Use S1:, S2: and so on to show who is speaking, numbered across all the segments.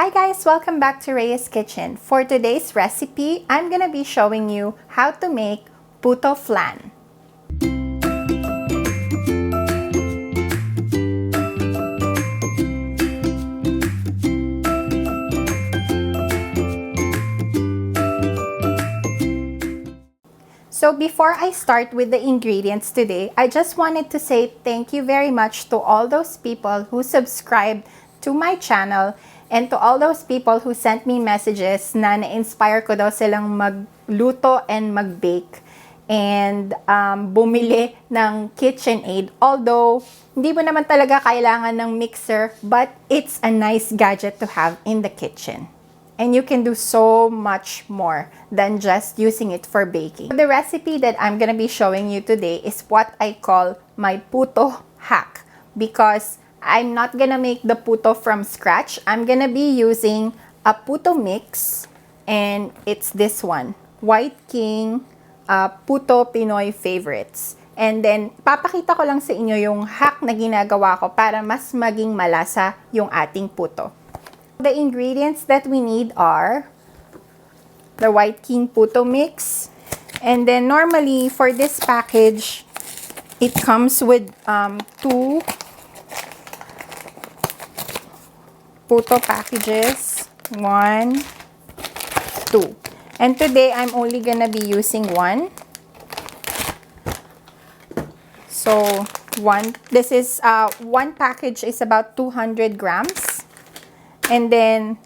S1: Hi guys, welcome back to Reyes Kitchen. For today's recipe, I'm gonna be showing you how to make puto flan. So before I start with the ingredients today, I just wanted to say thank you very much to all those people who subscribed to my channel and to all those people who sent me messages na na-inspire ko daw silang magluto and mag-bake and bumili ng KitchenAid. Although, hindi mo naman talaga kailangan ng mixer, but it's a nice gadget to have in the kitchen. And you can do so much more than just using it for baking. The recipe that I'm gonna be showing you today is what I call my puto hack, because I'm not gonna make the puto from scratch. I'm gonna be using a puto mix, and it's this one, White King Puto Pinoy Favorites. And then, papakita ko lang sa inyo yung hack na ginagawa ko para mas maging malasa yung ating puto. The ingredients that we need are the White King Puto mix. And then normally for this package, it comes with 2 puto packages. 1, 2. And today I'm only gonna be using 1. So this is 1 package is about 200 grams. And then,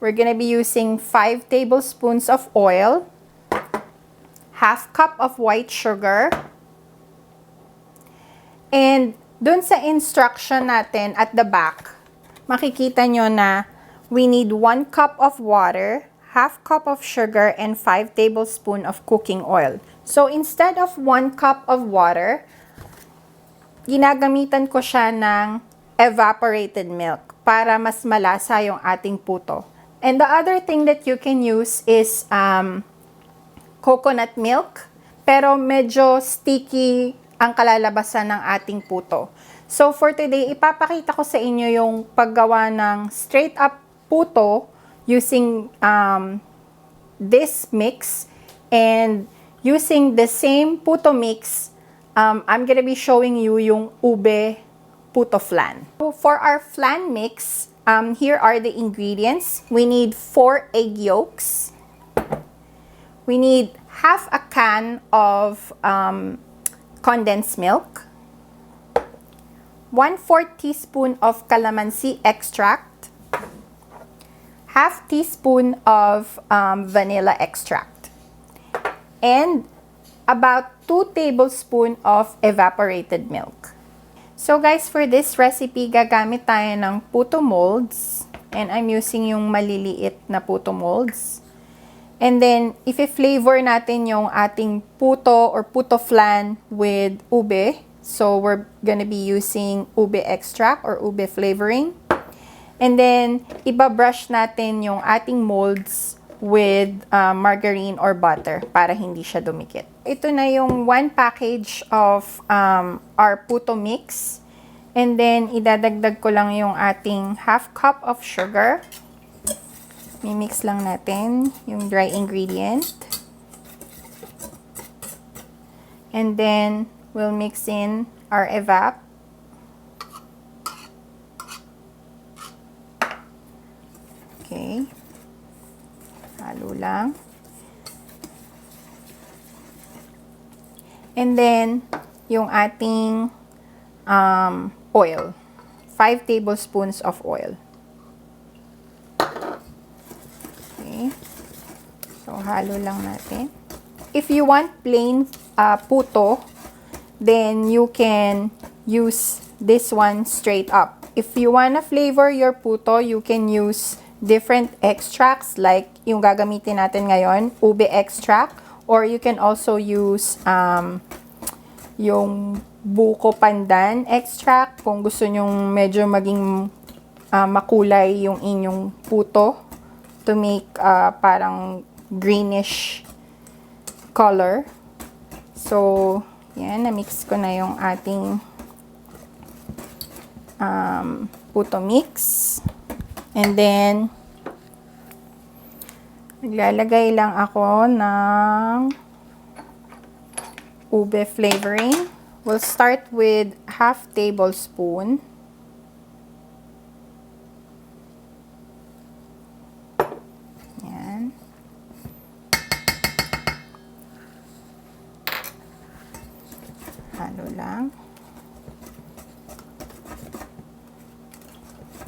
S1: we're gonna be using 5 tablespoons of oil, half cup of white sugar, and dun sa instruction natin at the back, makikita nyo na we need 1 cup of water, half cup of sugar, and 5 tablespoons of cooking oil. So, instead of 1 cup of water, ginagamitan ko siya ng evaporated milk para mas malasa yung ating puto. And the other thing that you can use is coconut milk, pero medyo sticky ang kalalabasan ng ating puto. So for today, ipapakita ko sa inyo yung paggawa ng straight up puto using this mix, and using the same puto mix, I'm gonna be showing you yung ube puto flan. So for our flan mix, here are the ingredients. We need 4 egg yolks. We need half a can of condensed milk, 1/4 teaspoon of calamansi extract, half teaspoon of vanilla extract, and about 2 tablespoons of evaporated milk. So guys, for this recipe, gagamit tayo ng puto molds. And I'm using yung maliliit na puto molds. And then, i-flavor natin yung ating puto or puto flan with ube. So, we're gonna be using ube extract or ube flavoring. And then, ibabrush natin yung ating molds with margarine or butter para hindi siya dumikit. Ito na yung 1 package of our puto mix. And then, idadagdag ko lang yung ating half cup of sugar. Mimix lang natin yung dry ingredient. And then, we'll mix in our evap. Okay. Halo lang. And then, yung ating oil. 5 tablespoons of oil. Okay. So, halo lang natin. If you want plain puto, then you can use this one straight up. If you wanna flavor your puto, you can use different extracts like yung gagamitin natin ngayon, ube extract, or you can also use yung buko pandan extract kung gusto nyong medyo maging makulay yung inyong puto to make parang greenish color. So, yan, na-mix ko na yung ating puto mix. And then, Naglalagay lang ako ng ube flavoring. We'll start with half tablespoon. Yan. Halo lang.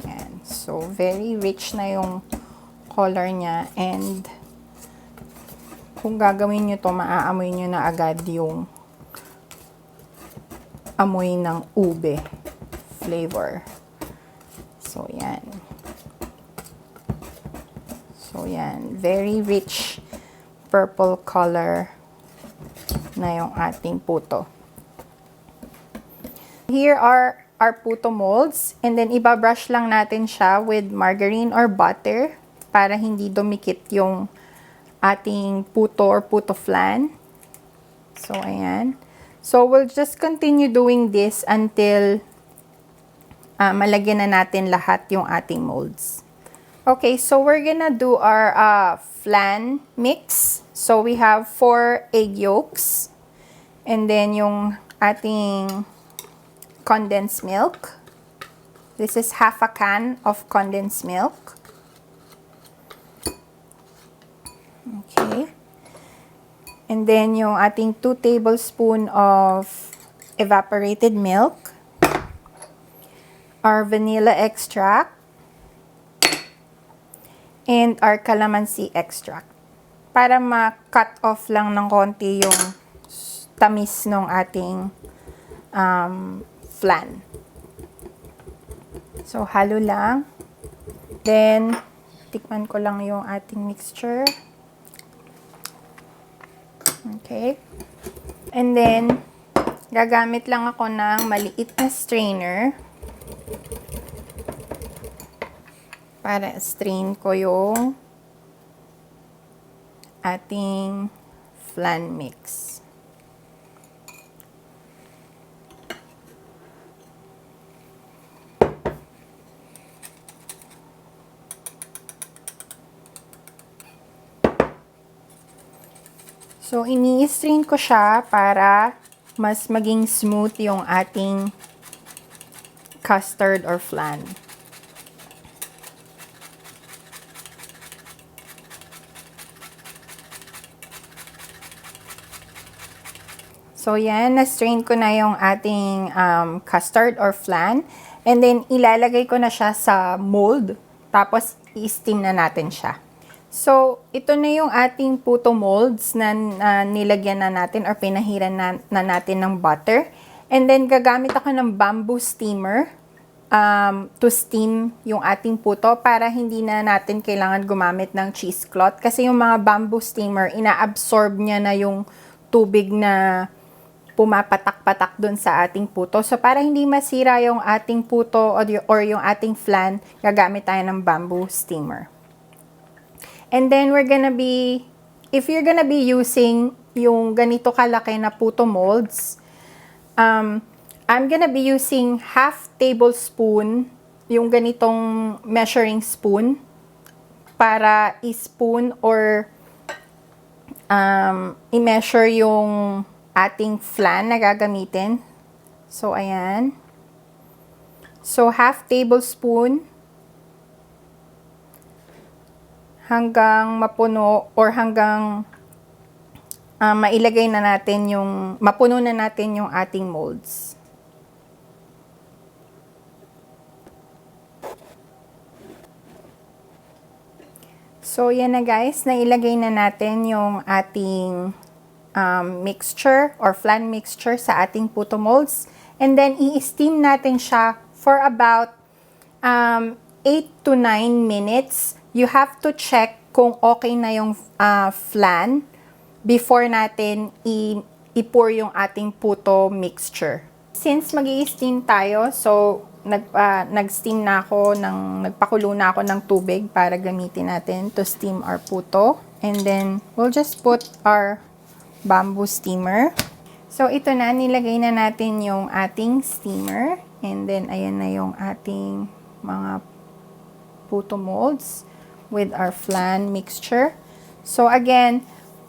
S1: Yan. So, very rich na yung color niya, and kung gagawin nyo to, maaamoy nyo na agad yung amoy ng ube flavor. So, yan. So, yan. Very rich purple color na yung ating puto. Here are our puto molds, and then ibabrush lang natin siya with margarine or butter para hindi dumikit yung ating puto or puto flan. So, ayan. So, we'll just continue doing this until malagyan na natin lahat yung ating molds. Okay, so we're gonna do our flan mix. So, we have 4 egg yolks. And then, yung ating condensed milk. This is half a can of condensed milk. Okay. And then, yung ating 2 tablespoons of evaporated milk. Our vanilla extract. And our calamansi extract. Para ma-cut off lang ng konti yung tamis ng ating flan. So, halo lang. Then, tikman ko lang yung ating mixture. Okay. And then, gagamit lang ako ng maliit na strainer para strain ko yung ating flan mix. So, ini-strain ko siya para mas maging smooth yung ating custard or flan. So, yan. Na-strain ko na yung ating custard or flan. And then, ilalagay ko na siya sa mold. Tapos, i-steam na natin siya. So, ito na yung ating puto molds na nilagyan na natin or pinahiran na natin ng butter. And then, gagamit ako ng bamboo steamer to steam yung ating puto para hindi na natin kailangan gumamit ng cheesecloth. Kasi yung mga bamboo steamer, ina-absorb niya na yung tubig na pumapatak-patak dun sa ating puto. So, para hindi masira yung ating puto or yung ating flan, gagamit tayo ng bamboo steamer. And then, if you're gonna be using yung ganito kalaki na puto molds, I'm gonna be using half tablespoon, yung ganitong measuring spoon, para i-spoon or i-measure yung ating flan na gagamitin. So, ayan. So, half tablespoon hanggang mapuno or hanggang mailagay na natin mapuno na natin yung ating molds. So, yan na guys, nailagay na natin yung ating mixture or flan mixture sa ating puto molds. And then, i-steam natin siya for about 8 to 9 minutes. You have to check kung okay na yung flan before natin i-pour yung ating puto mixture. Since mag-i-steam tayo, so nag-steam na ako, nagpakulo na ako ng tubig para gamitin natin to steam our puto. And then, we'll just put our bamboo steamer. So, ito na, nilagay na natin yung ating steamer. And then, ayan na yung ating mga puto molds with our flan mixture. So again,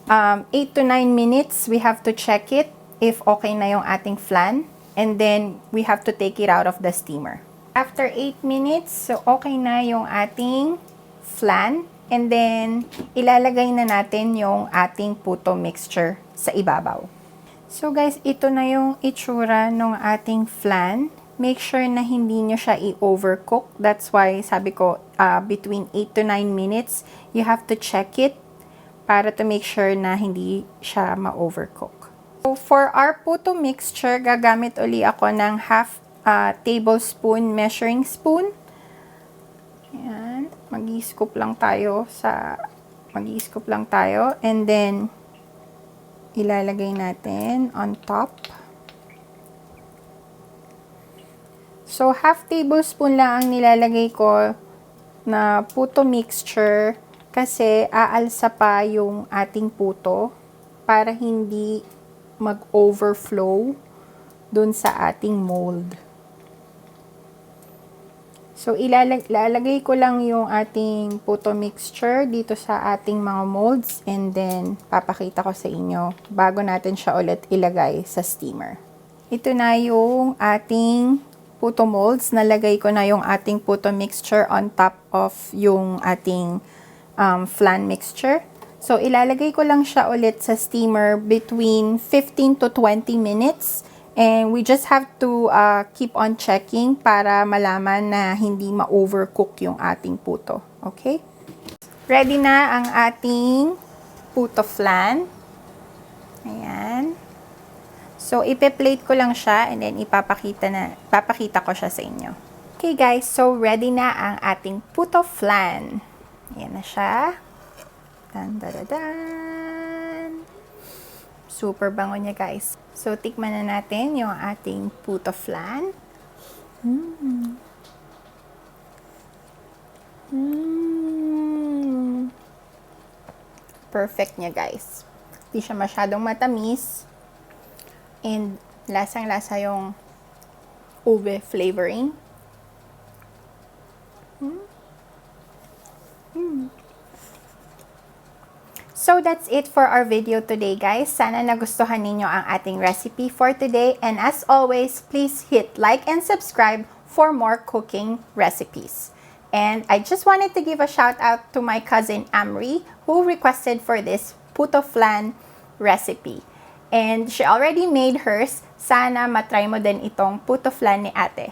S1: 8 to 9 minutes, we have to check it if okay na yung ating flan. And then, we have to take it out of the steamer. After 8 minutes, so okay na yung ating flan. And then, ilalagay na natin yung ating puto mixture sa ibabaw. So guys, ito na yung itsura ng ating flan. Make sure na hindi nyo siya i-overcook. That's why sabi ko, between 8 to 9 minutes, you have to check it para to make sure na hindi siya ma-overcook. So, for our puto mixture, gagamit uli ako ng half tablespoon measuring spoon. Ayan. Mag-i-scoop lang tayo. And then, ilalagay natin on top. So, half tablespoon lang ang nilalagay ko na puto mixture kasi aalsa pa yung ating puto para hindi mag-overflow dun sa ating mold. So, ilalagay ko lang yung ating puto mixture dito sa ating mga molds and then papakita ko sa inyo bago natin siya ulit ilagay sa steamer. Ito na yung ating puto molds. Nalagay ko na yung ating puto mixture on top of yung ating flan mixture. So, ilalagay ko lang siya ulit sa steamer between 15 to 20 minutes. And we just have to keep on checking para malaman na hindi ma-overcook yung ating puto. Okay? Ready na ang ating puto flan. Ayan. So, ipe-plate ko lang siya and then papakita ko siya sa inyo. Okay guys, so ready na ang ating puto flan. Ayan na siya. Dan, dan, dan, dan. Super bango niya guys. So, tikman na natin yung ating puto flan. Perfect niya guys. Hindi siya masyadong matamis. And lasang-lasa yung ube flavoring. So that's it for our video today guys. Sana nagustuhan ninyo ang ating recipe for today. And as always, please hit like and subscribe for more cooking recipes. And I just wanted to give a shout out to my cousin Amri who requested for this puto flan recipe. And she already made hers. Sana matry mo din itong puto flan ni ate.